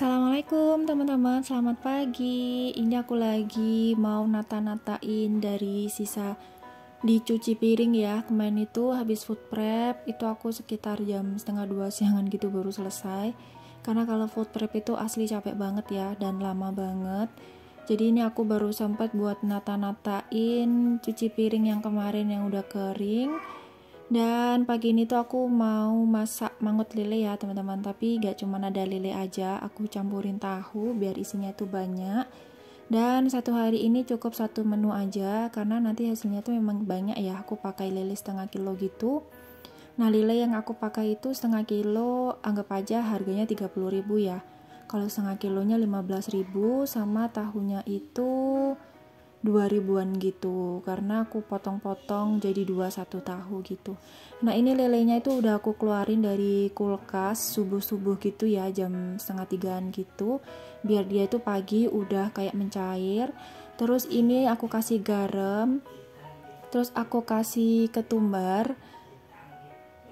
Assalamualaikum teman-teman, selamat pagi. Ini aku lagi mau nata-natain dari sisa dicuci piring ya. Kemarin itu habis food prep, itu aku sekitar jam setengah 2 siangan gitu baru selesai. Karena kalau food prep itu asli capek banget ya dan lama banget. Jadi ini aku baru sempat buat nata-natain cuci piring yang kemarin yang udah kering. Dan pagi ini tuh aku mau masak mangut lele ya teman-teman. Tapi gak cuma ada lele aja, aku campurin tahu biar isinya tuh banyak. Dan satu hari ini cukup satu menu aja karena nanti hasilnya tuh memang banyak ya. Aku pakai lele setengah kilo gitu. Nah lele yang aku pakai itu setengah kilo, anggap aja harganya 30.000 ya. Kalau setengah kilonya 15.000, sama tahunya itu 2.000-an gitu, karena aku potong-potong jadi 21 tahu gitu. Nah ini lelenya itu udah aku keluarin dari kulkas subuh-subuh gitu ya, jam setengah 3-an gitu, biar dia itu pagi udah kayak mencair. Terus ini aku kasih garam, terus aku kasih ketumbar.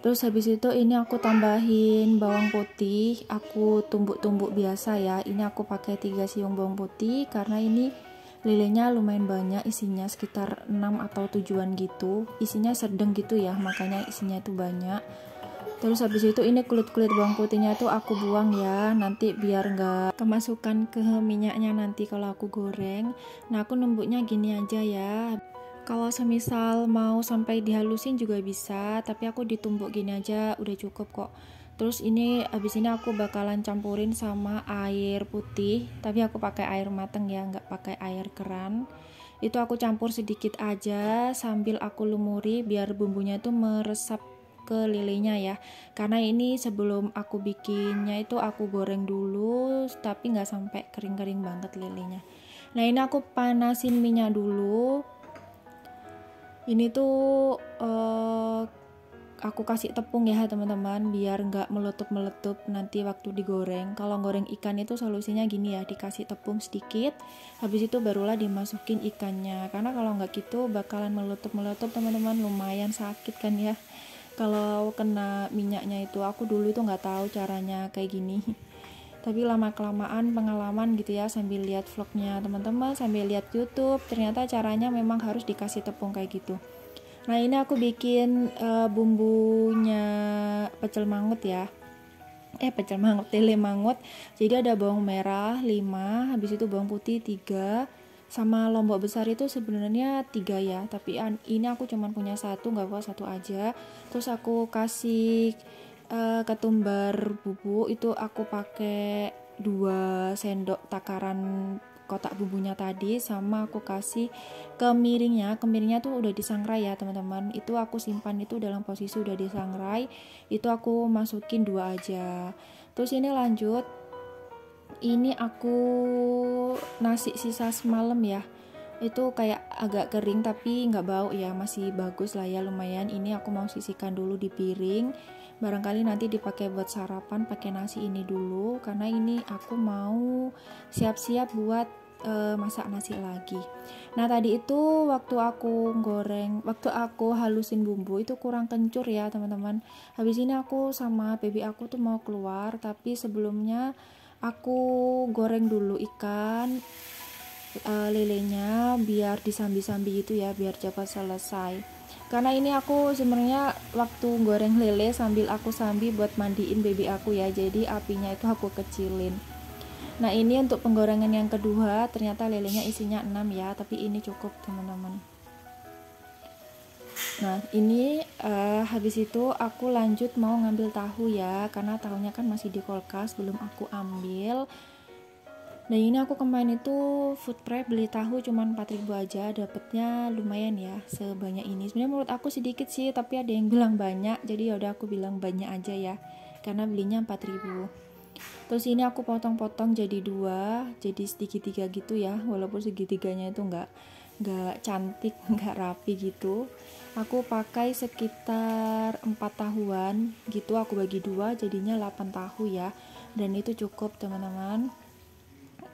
Terus habis itu ini aku tambahin bawang putih, aku tumbuk-tumbuk biasa ya. Ini aku pakai 3 siung bawang putih karena ini lelenya lumayan banyak, isinya sekitar 6 atau 7-an gitu. Isinya sedang gitu ya, makanya isinya itu banyak. Terus habis itu ini kulit-kulit bawang putihnya tuh aku buang ya, nanti biar nggak kemasukan ke minyaknya nanti kalau aku goreng. Nah aku numbuknya gini aja ya. Kalau semisal mau sampai dihalusin juga bisa, tapi aku ditumbuk gini aja udah cukup kok. Terus ini abis ini aku bakalan campurin sama air putih, tapi aku pakai air mateng ya, nggak pakai air keran. Itu aku campur sedikit aja sambil aku lumuri biar bumbunya itu meresap ke lelenya ya. Karena ini sebelum aku bikinnya itu aku goreng dulu, tapi nggak sampai kering-kering banget lelenya. Nah ini aku panasin minyak dulu. Ini tuh aku kasih tepung ya teman-teman biar nggak meletup-meletup nanti waktu digoreng. Kalau goreng ikan itu solusinya gini ya, dikasih tepung sedikit, habis itu barulah dimasukin ikannya, karena kalau nggak gitu bakalan meletup-meletup teman-teman, lumayan sakit kan ya kalau kena minyaknya itu. Aku dulu itu nggak tahu caranya kayak gini tapi lama-kelamaan pengalaman gitu ya, sambil lihat vlognya teman-teman, sambil lihat YouTube, ternyata caranya memang harus dikasih tepung kayak gitu. Nah ini aku bikin bumbunya pecel mangut ya, pecel mangut, lele mangut. Jadi ada bawang merah 5, habis itu bawang putih 3, sama lombok besar itu sebenarnya 3 ya, tapi ini aku cuma punya 1, nggak apa, 1 aja. Terus aku kasih ketumbar bubuk, itu aku pakai 2 sendok takaran kotak bumbunya tadi, sama aku kasih kemiringnya tuh udah disangrai ya teman-teman. Itu aku simpan itu dalam posisi udah disangrai, itu aku masukin 2 aja. Terus ini lanjut, ini aku nasi sisa semalam ya, itu kayak agak kering tapi nggak bau ya, masih bagus lah ya, lumayan. Ini aku mau sisihkan dulu di piring, barangkali nanti dipakai buat sarapan pakai nasi ini dulu, karena ini aku mau siap-siap buat masak nasi lagi. Nah tadi itu waktu aku halusin bumbu itu kurang kencur ya teman-teman. Habis ini aku sama baby aku tuh mau keluar, tapi sebelumnya aku goreng dulu ikan lelenya biar disambi-sambi gitu ya, biar cepat selesai. Karena ini aku sebenarnya waktu goreng lele sambil aku sambi buat mandiin baby aku ya, jadi apinya itu aku kecilin. Nah ini untuk penggorengan yang kedua, ternyata lelenya isinya 6 ya, tapi ini cukup teman-teman. Nah ini habis itu aku lanjut mau ngambil tahu ya, karena tahunya kan masih di kulkas belum aku ambil. Nah ini aku kemarin itu food prep beli tahu cuman 4.000 aja, dapetnya lumayan ya sebanyak ini. Sebenarnya menurut aku sedikit sih, tapi ada yang bilang banyak, jadi yaudah aku bilang banyak aja ya, karena belinya 4.000. Terus ini aku potong-potong jadi 2, jadi segitiga gitu ya, walaupun segitiganya itu nggak cantik, nggak rapi gitu. Aku pakai sekitar 4 tahuan gitu, aku bagi 2 jadinya 8 tahu ya, dan itu cukup teman-teman.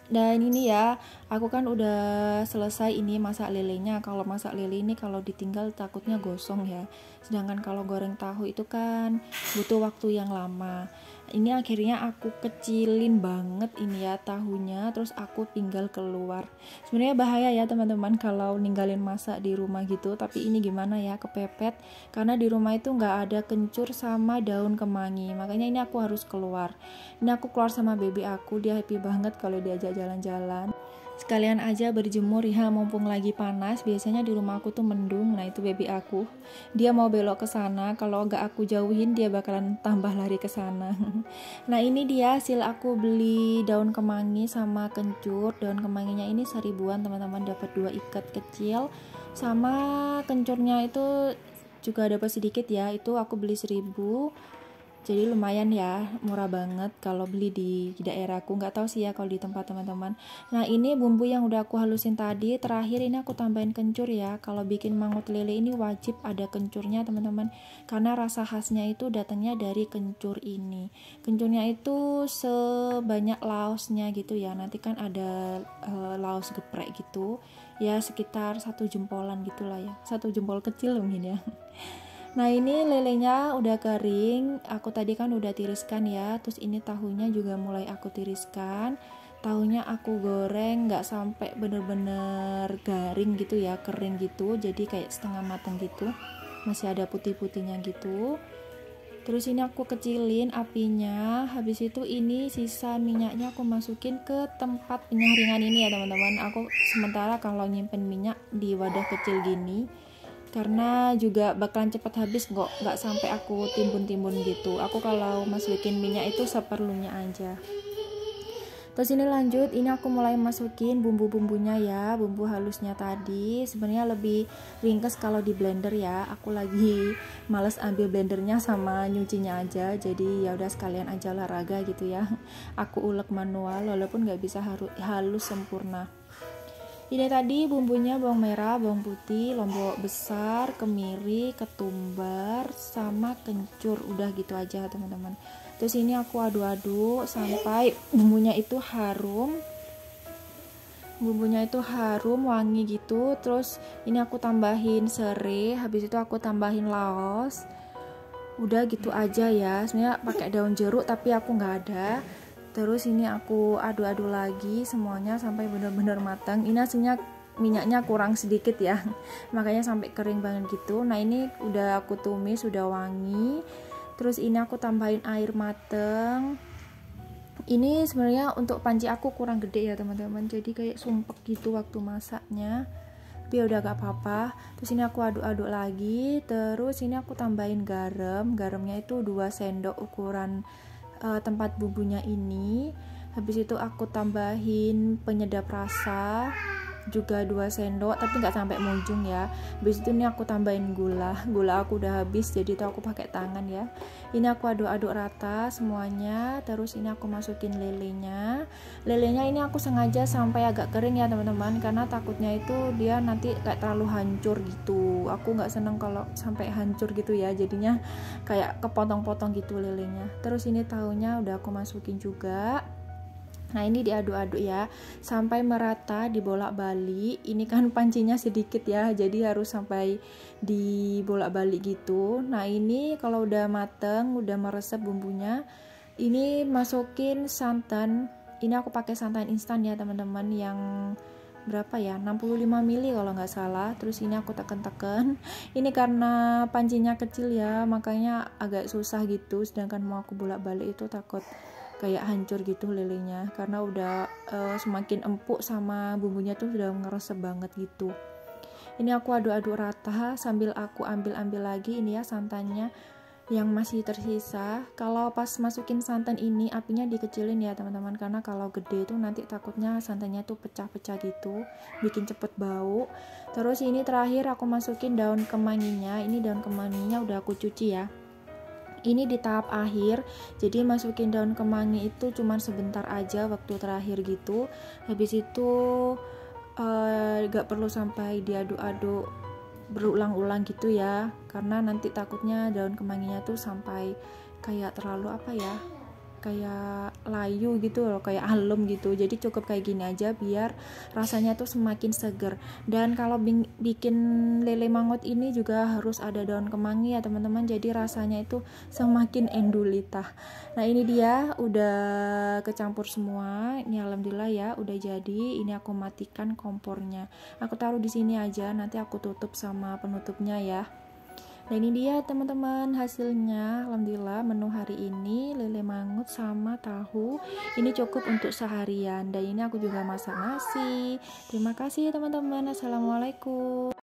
Dan ini ya, aku kan udah selesai ini masak lelenya. Kalau masak lele ini kalau ditinggal takutnya gosong ya, sedangkan kalau goreng tahu itu kan butuh waktu yang lama. Ini akhirnya aku kecilin banget ini ya tahunya, terus aku tinggal keluar. Sebenarnya bahaya ya teman-teman kalau ninggalin masak di rumah gitu, tapi ini gimana ya, kepepet karena di rumah itu nggak ada kencur sama daun kemangi, makanya ini aku harus keluar. Ini aku keluar sama baby aku, dia happy banget kalau diajak jalan-jalan. Sekalian aja berjemur ya, mumpung lagi panas. Biasanya di rumah aku tuh mendung. Nah itu baby aku, dia mau belok ke sana, kalau nggak aku jauhin dia bakalan tambah lari ke sana. Nah ini dia hasil aku beli daun kemangi sama kencur. Daun kemanginya ini 1000-an teman-teman, dapat 2 ikat kecil, sama kencurnya itu juga dapat sedikit ya, itu aku beli 1000. Jadi lumayan ya, murah banget kalau beli di daerahku. Nggak tahu sih ya kalau di tempat teman-teman. Nah ini bumbu yang udah aku halusin tadi. Terakhir ini aku tambahin kencur ya. Kalau bikin mangut lele ini wajib ada kencurnya teman-teman, karena rasa khasnya itu datangnya dari kencur ini. Kencurnya itu sebanyak laosnya gitu ya. Nanti kan ada laos geprek gitu ya, sekitar 1 jempolan gitulah ya, 1 jempol kecil mungkin ya. Nah ini lelenya udah kering, aku tadi kan udah tiriskan ya, terus ini tahunya juga mulai aku tiriskan. Tahunya aku goreng nggak sampai bener-bener garing gitu ya, kering gitu, jadi kayak setengah mateng gitu, masih ada putih-putihnya gitu. Terus ini aku kecilin apinya, habis itu ini sisa minyaknya aku masukin ke tempat penyaringan ini ya teman-teman. Aku sementara kalau nyimpen minyak di wadah kecil gini, karena juga bakalan cepat habis kok, nggak sampai aku timbun-timbun gitu. Aku kalau masukin minyak itu seperlunya aja. Terus ini lanjut, ini aku mulai masukin bumbu-bumbunya ya, bumbu halusnya tadi. Sebenarnya lebih ringkes kalau di blender ya, aku lagi males ambil blendernya sama nyucinya aja, jadi ya udah sekalian aja olahraga gitu ya. Aku ulek manual walaupun nggak bisa halus sempurna. Ini tadi bumbunya bawang merah, bawang putih, lombok besar, kemiri, ketumbar, sama kencur. Udah gitu aja teman-teman. Terus ini aku aduk-aduk sampai bumbunya itu harum. Bumbunya itu harum, wangi gitu. Terus ini aku tambahin serai, habis itu aku tambahin laos. Udah gitu aja ya. Sebenarnya pakai daun jeruk tapi aku nggak ada. Terus ini aku aduk-aduk lagi semuanya sampai benar-benar matang. Ini hasilnya minyaknya kurang sedikit ya, makanya sampai kering banget gitu. Nah ini udah aku tumis, udah wangi. Terus ini aku tambahin air mateng. Ini sebenarnya untuk panci aku kurang gede ya teman-teman, jadi kayak sumpek gitu waktu masaknya, tapi udah gak apa-apa. Terus ini aku aduk-aduk lagi. Terus ini aku tambahin garam. Garamnya itu 2 sendok ukuran tempat bumbunya ini. Habis itu aku tambahin penyedap rasa juga 2 sendok, tapi nggak sampai munjung ya. Habis itu ini aku tambahin gula aku udah habis, jadi itu aku pakai tangan ya. Ini aku aduk-aduk rata semuanya. Terus ini aku masukin lelenya ini aku sengaja sampai agak kering ya teman-teman, karena takutnya itu dia nanti kayak terlalu hancur gitu. Aku nggak seneng kalau sampai hancur gitu ya, jadinya kayak kepotong-potong gitu lelenya. Terus ini tahunya udah aku masukin juga. Nah ini diaduk-aduk ya sampai merata, dibolak-balik. Ini kan pancinya sedikit ya, jadi harus sampai dibolak-balik gitu. Nah ini kalau udah mateng, udah meresap bumbunya, ini masukin santan. Ini aku pakai santan instan ya teman-teman, yang berapa ya, 65 ml kalau nggak salah. Terus ini aku tekan-tekan. Ini karena pancinya kecil ya, makanya agak susah gitu, sedangkan mau aku bolak-balik itu takut kayak hancur gitu lelenya, karena udah semakin empuk sama bumbunya tuh udah ngeresep banget gitu. Ini aku aduk-aduk rata sambil aku ambil lagi ini ya santannya yang masih tersisa. Kalau pas masukin santan ini apinya dikecilin ya teman-teman, karena kalau gede itu nanti takutnya santannya tuh pecah-pecah gitu, bikin cepet bau. Terus ini terakhir aku masukin daun kemanginya. Ini daun kemanginya udah aku cuci ya. Ini di tahap akhir, jadi masukin daun kemangi itu cuman sebentar aja waktu terakhir gitu. Habis itu gak perlu sampai diaduk-aduk berulang-ulang gitu ya, karena nanti takutnya daun kemanginya tuh sampai kayak terlalu apa ya, kayak layu gitu loh, kayak alum gitu. Jadi cukup kayak gini aja biar rasanya tuh semakin seger. Dan kalau bikin lele mangut ini juga harus ada daun kemangi ya teman-teman, jadi rasanya itu semakin endulita. Nah ini dia udah kecampur semua. Ini alhamdulillah ya udah jadi. Ini aku matikan kompornya, aku taruh di sini aja, nanti aku tutup sama penutupnya ya. Nah ini dia teman-teman hasilnya. Alhamdulillah menu hari ini lele mangut sama tahu ini cukup untuk seharian. Dan ini aku juga masak nasi. Terima kasih teman-teman. Assalamualaikum.